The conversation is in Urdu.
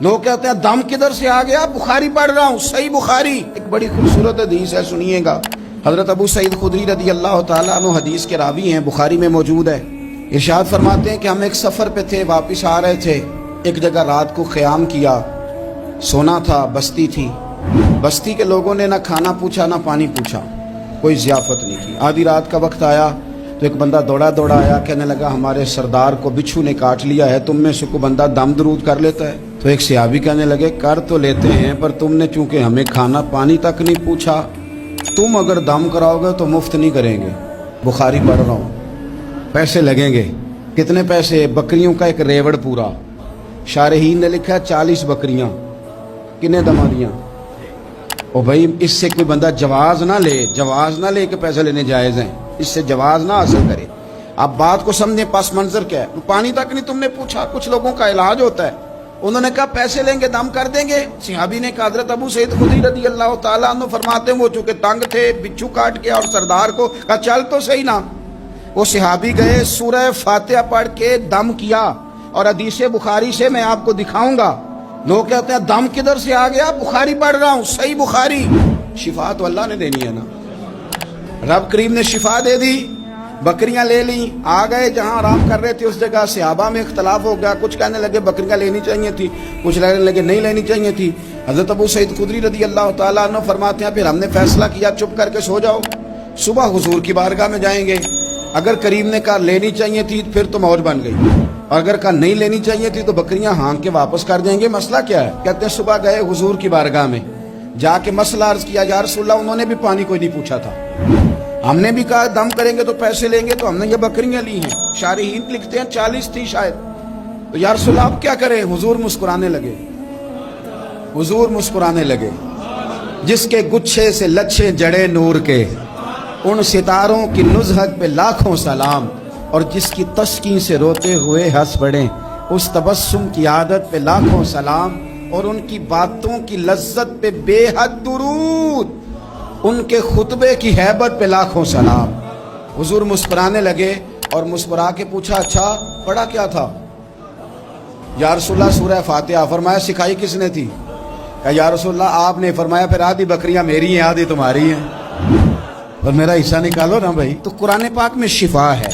لوگ کہتے ہیں دم کدھر سے آ گیا؟ بخاری پڑھ رہا ہوں، صحیح بخاری۔ ایک بڑی خوبصورت حدیث ہے، سنیے گا۔ حضرت ابو سعید خدری رضی اللہ تعالیٰ عنہ حدیث کے راوی ہیں، بخاری میں موجود ہے۔ ارشاد فرماتے ہیں کہ ہم ایک سفر پہ تھے، واپس آ رہے تھے، ایک جگہ رات کو قیام کیا، سونا تھا، بستی تھی۔ بستی کے لوگوں نے نہ کھانا پوچھا نہ پانی پوچھا، کوئی ضیافت نہیں کی۔ آدھی رات کا وقت آیا تو ایک بندہ دوڑا آیا، کہنے لگا ہمارے سردار کو بچھو نے کاٹ لیا ہے، تم میں سے کوئی بندہ دم درود کر لیتا ہے؟ تو ایک صحابی کہنے لگے کر تو لیتے ہیں، پر تم نے چونکہ ہمیں کھانا پانی تک نہیں پوچھا، تم اگر دم کراؤ گے تو مفت نہیں کریں گے۔ بخاری پڑھ رہا ہوں، پیسے لگیں گے۔ کتنے پیسے؟ بکریوں کا ایک ریوڑ پورا۔ شارحین نے لکھا 40 بکریاں۔ کنے دما دیاں؟ او بھائی اس سے کوئی بندہ جواز نہ لے کہ پیسے لینے جائز ہیں، اس سے جواز نہ حاصل کرے۔ آپ بات کو سمجھیں، پس منظر کیا ہے؟ پانی تک نہیں تم نے پوچھا۔ کچھ لوگوں کا علاج ہوتا ہے، انہوں نے کہا پیسے لیں گے دم کر دیں گے۔ صحابی نے کہا، حضرت ابو سعید خدری رضی اللہ تعالیٰ عنہ فرماتے ہیں وہ چونکہ تنگ تھے، بچھو کاٹ کے، اور سردار کو کہا چل تو صحیح نا۔ وہ صحابی گئے، سورہ فاتحہ پڑھ کے دم کیا، اور حدیث بخاری سے میں آپ کو دکھاؤں گا۔ لوگ کہتے ہیں دم کدھر سے آ گیا؟ بخاری پڑھ رہا ہوں، صحیح بخاری۔ شفا تو اللہ نے دینی ہے نا، رب کریم نے شفا دے دی۔ بکریاں لے لیں، آ گئے جہاں آرام کر رہے تھے اس جگہ۔ صحابہ میں اختلاف ہو گیا، کچھ کہنے لگے بکریاں لینی چاہیے تھی، کچھ کہنے لگے نہیں لینی چاہیے تھی۔ حضرت ابو سعید خدری رضی اللہ تعالیٰ عنہ فرماتے ہیں پھر ہم نے فیصلہ کیا چپ کر کے سو جاؤ، صبح حضور کی بارگاہ میں جائیں گے۔ اگر کریم نے کہا لینی چاہیے تھی پھر تو موج بن گئی، اور اگر کہا نہیں لینی چاہیے تھی تو بکریاں ہانک کے واپس کر دیں گے۔ مسئلہ کیا ہے؟ کہتے ہیں صبح گئے حضور کی بارگاہ میں، جا کے مسئلہ عرض کیا، یا رسول اللہ انہوں نے بھی پانی کوئی نہیں پوچھا تھا، ہم نے بھی کہا دم کریں گے تو پیسے لیں گے، تو ہم نے یہ بکریاں لی ہیں۔ شارحین لکھتے ہیں 40 تھی شاید۔ تو یا رسول اللہ اب کیا کریں؟ حضور مسکرانے لگے، جس کے گچھے سے لچھے جڑے نور کے، ان ستاروں کی نزہت پہ لاکھوں سلام، اور جس کی تسکین سے روتے ہوئے ہنس پڑیں، اس تبسم کی عادت پہ لاکھوں سلام، اور ان کی باتوں کی لذت پہ بے حد درود، ان کے خطبے کی ہیبت پہ لاکھوں سلام۔ حضور مسکرانے لگے اور مسکرا کے پوچھا اچھا پڑھا کیا تھا؟ یا رسول اللہ سورہ فاتحہ۔ فرمایا سکھائی کس نے تھی؟ کہا یا رسول اللہ آپ نے۔ فرمایا پھر آدھی بکریاں میری ہیں آدھی تمہاری ہیں، اور میرا حصہ نکالو نا بھائی۔ تو قرآن پاک میں شفا ہے۔